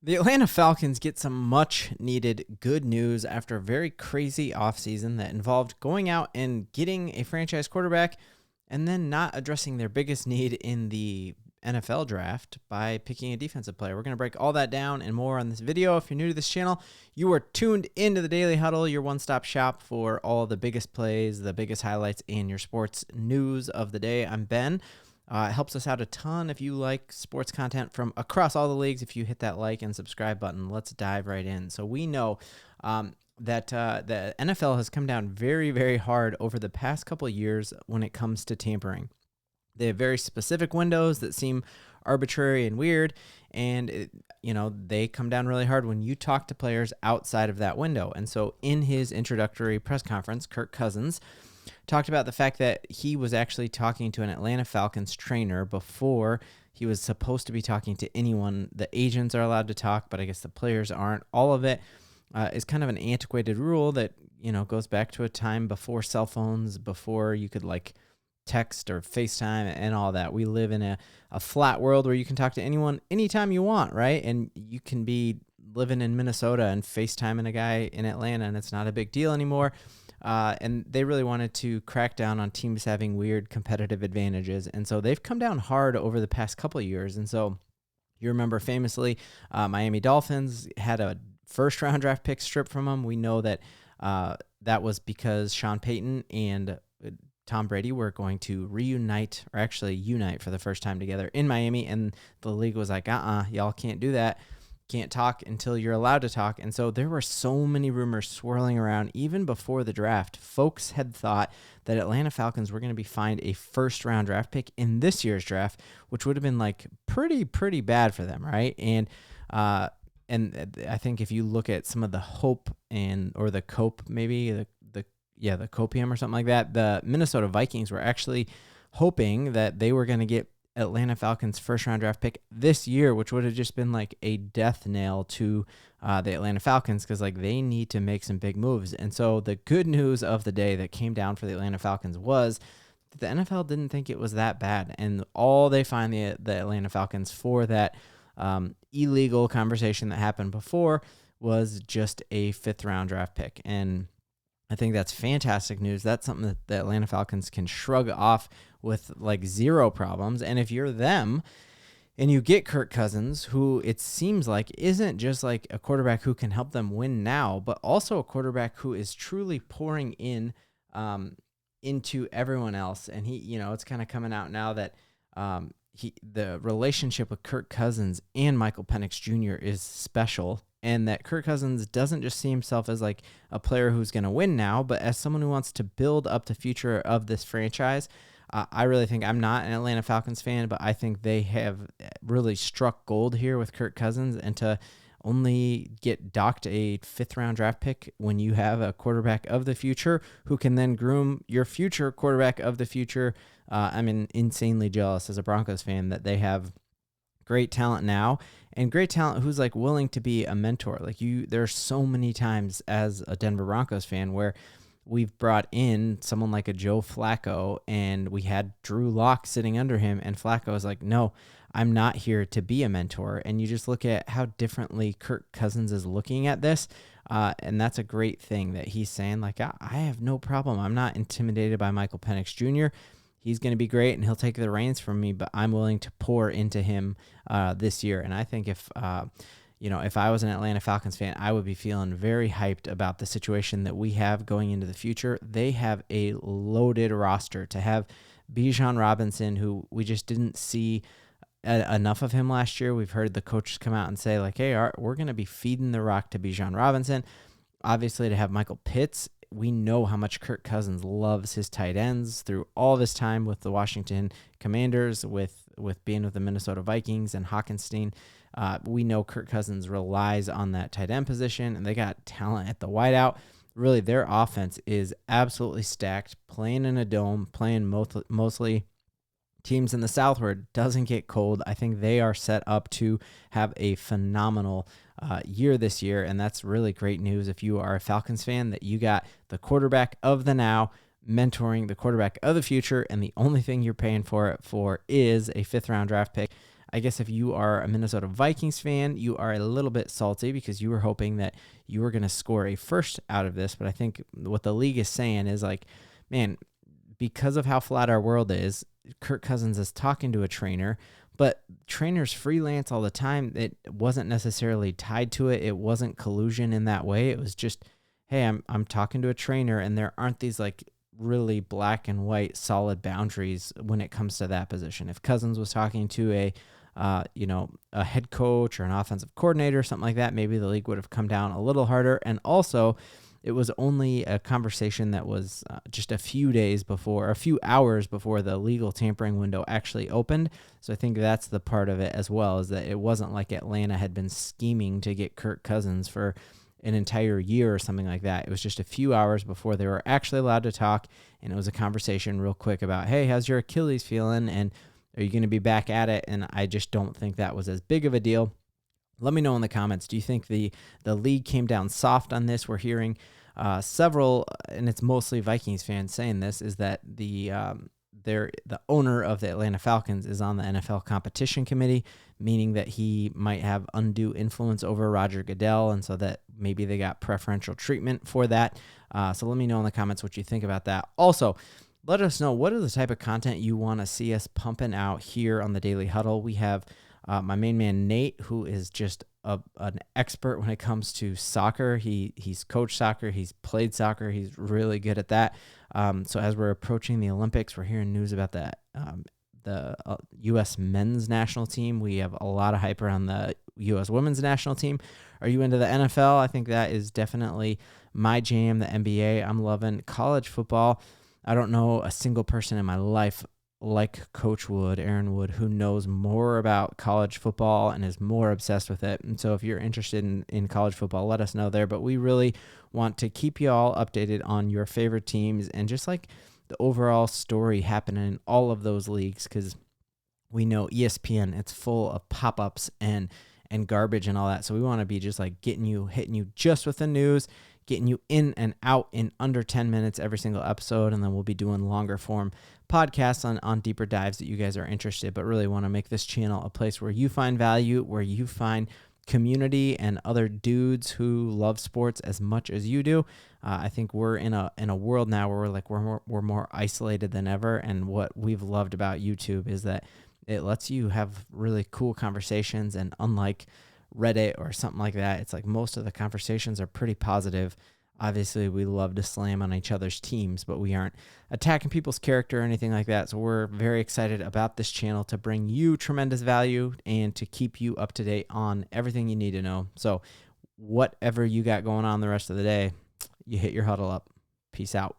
The Atlanta Falcons get some much needed good news after a very crazy offseason that involved going out and getting a franchise quarterback and then not addressing their biggest need in the NFL draft by picking a defensive player. We're going to break all that down and more on this video. If you're new to this channel, you are tuned into the Daily Huddle, your one-stop shop for all the biggest plays, the biggest highlights, and your sports news of the day. I'm Ben. It helps us out a ton if you like sports content from across all the leagues. If you hit that like and subscribe button, let's dive right in. So we know that the NFL has come down very, very hard over the past couple of years when it comes to tampering. They have very specific windows that seem arbitrary and weird, and they come down really hard when you talk to players outside of that window. And so in his introductory press conference, Kirk Cousins talked about the fact that he was actually talking to an Atlanta Falcons trainer before he was supposed to be talking to anyone. The agents are allowed to talk, but I guess the players aren't. All of it is kind of an antiquated rule that, goes back to a time before cell phones, before you could text or FaceTime and all that. We live in a flat world where you can talk to anyone anytime you want, right? And you can be living in Minnesota and FaceTiming a guy in Atlanta, and it's not a big deal anymore. And they really wanted to crack down on teams having weird competitive advantages. And so they've come down hard over the past couple of years. And so you remember famously, Miami Dolphins had a first-round draft pick stripped from them. We know that that was because Sean Payton and Tom Brady were going to reunite, or actually unite for the first time together in Miami. And the league was like, y'all can't do that. Can't talk until you're allowed to talk. And so there were so many rumors swirling around even before the draft. Folks had thought that Atlanta Falcons were going to be fined a first-round draft pick in this year's draft, which would have been pretty bad for them, right? And I think if you look at some of the hope or the cope, maybe the copium or something like that, the Minnesota Vikings were actually hoping that they were going to get Atlanta Falcons first-round draft pick this year, which would have just been like a death nail to the Atlanta Falcons because they need to make some big moves. And so the good news of the day that came down for the Atlanta Falcons was that the NFL didn't think it was that bad. And all they fined the Atlanta Falcons for that illegal conversation that happened before was just a fifth-round draft pick. And I think that's fantastic news. That's something that the Atlanta Falcons can shrug off with zero problems. And if you're them and you get Kirk Cousins, who it seems like isn't just a quarterback who can help them win now, but also a quarterback who is truly pouring in into everyone else. And he, it's kind of coming out now that the relationship with Kirk Cousins and Michael Penix Jr. is special. And that Kirk Cousins doesn't just see himself as a player who's going to win now, but as someone who wants to build up the future of this franchise. I really think, I'm not an Atlanta Falcons fan, but I think they have really struck gold here with Kirk Cousins, and to only get docked a fifth-round draft pick when you have a quarterback of the future who can then groom your future quarterback of the future. I'm insanely jealous as a Broncos fan that they have great talent now and great talent who's willing to be a mentor. There are so many times as a Denver Broncos fan where we've brought in someone like a Joe Flacco and we had Drew Lock sitting under him, and Flacco is like, no, I'm not here to be a mentor. And you just look at how differently Kirk Cousins is looking at this. And that's a great thing that he's saying, I have no problem. I'm not intimidated by Michael Penix Jr. He's going to be great and he'll take the reins from me, but I'm willing to pour into him this year. And I think if I was an Atlanta Falcons fan, I would be feeling very hyped about the situation that we have going into the future. They have a loaded roster. To have Bijan Robinson, who we just didn't see enough of him last year. We've heard the coaches come out and say hey, we're going to be feeding the rock to Bijan Robinson. Obviously, to have Michael Pitts, we know how much Kirk Cousins loves his tight ends through all of his time with the Washington Commanders, with being with the Minnesota Vikings and Hockenstein. We know Kirk Cousins relies on that tight end position, and they got talent at the wideout. Really, their offense is absolutely stacked, playing in a dome, playing mostly teams in the South where it doesn't get cold. I think they are set up to have a phenomenal year this year, and that's really great news if you are a Falcons fan, that you got the quarterback of the now mentoring the quarterback of the future, and the only thing you're paying for it for is a fifth-round draft pick. I guess if you are a Minnesota Vikings fan, you are a little bit salty because you were hoping that you were going to score a first out of this. But I think what the league is saying is like, man, because of how flat our world is, Kirk Cousins is talking to a trainer, but trainers freelance all the time. It wasn't necessarily tied to it. It wasn't collusion in that way. It was just, hey, I'm talking to a trainer, and there aren't these like really black and white solid boundaries when it comes to that position. If Cousins was talking to a head coach or an offensive coordinator or something like that, maybe the league would have come down a little harder. And also, it was only a conversation that was just a few hours before the legal tampering window actually opened. So I think that's the part of it as well, is that it wasn't like Atlanta had been scheming to get Kirk Cousins for an entire year or something like that. It was just a few hours before they were actually allowed to talk, and it was a conversation real quick about, hey, how's your Achilles feeling, and are you going to be back at it? And I just don't think that was as big of a deal. Let me know in the comments. Do you think the league came down soft on this? We're hearing several, and it's mostly Vikings fans saying this, is that the owner of the Atlanta Falcons is on the NFL Competition Committee, meaning that he might have undue influence over Roger Goodell, and so that maybe they got preferential treatment for that. So let me know in the comments what you think about that. Also, let us know what are the type of content you want to see us pumping out here on the Daily Huddle. We have my main man, Nate, who is just an expert when it comes to soccer. He's coached soccer. He's played soccer. He's really good at that. So as we're approaching the Olympics, we're hearing news about that. The U.S. men's national team. We have a lot of hype around the U.S. women's national team. Are you into the NFL? I think that is definitely my jam. The NBA, I'm loving. College football, I don't know a single person in my life like Coach Wood, Aaron Wood, who knows more about college football and is more obsessed with it. And so if you're interested in college football, let us know there. But we really want to keep you all updated on your favorite teams and just like the overall story happening in all of those leagues, because we know ESPN, it's full of pop-ups and garbage and all that. So we want to be just like hitting you just with the news, getting you in and out in under 10 minutes every single episode. And then we'll be doing longer form podcasts on deeper dives that you guys are interested, but really want to make this channel a place where you find value, where you find community and other dudes who love sports as much as you do. I think we're in a world now where we're more isolated than ever. And what we've loved about YouTube is that it lets you have really cool conversations. And unlike Reddit or something like that, it's like most of the conversations are pretty positive. Obviously, we love to slam on each other's teams, but we aren't attacking people's character or anything like that. So we're very excited about this channel to bring you tremendous value and to keep you up to date on everything you need to know. So whatever you got going on the rest of the day, you hit your huddle up. Peace out.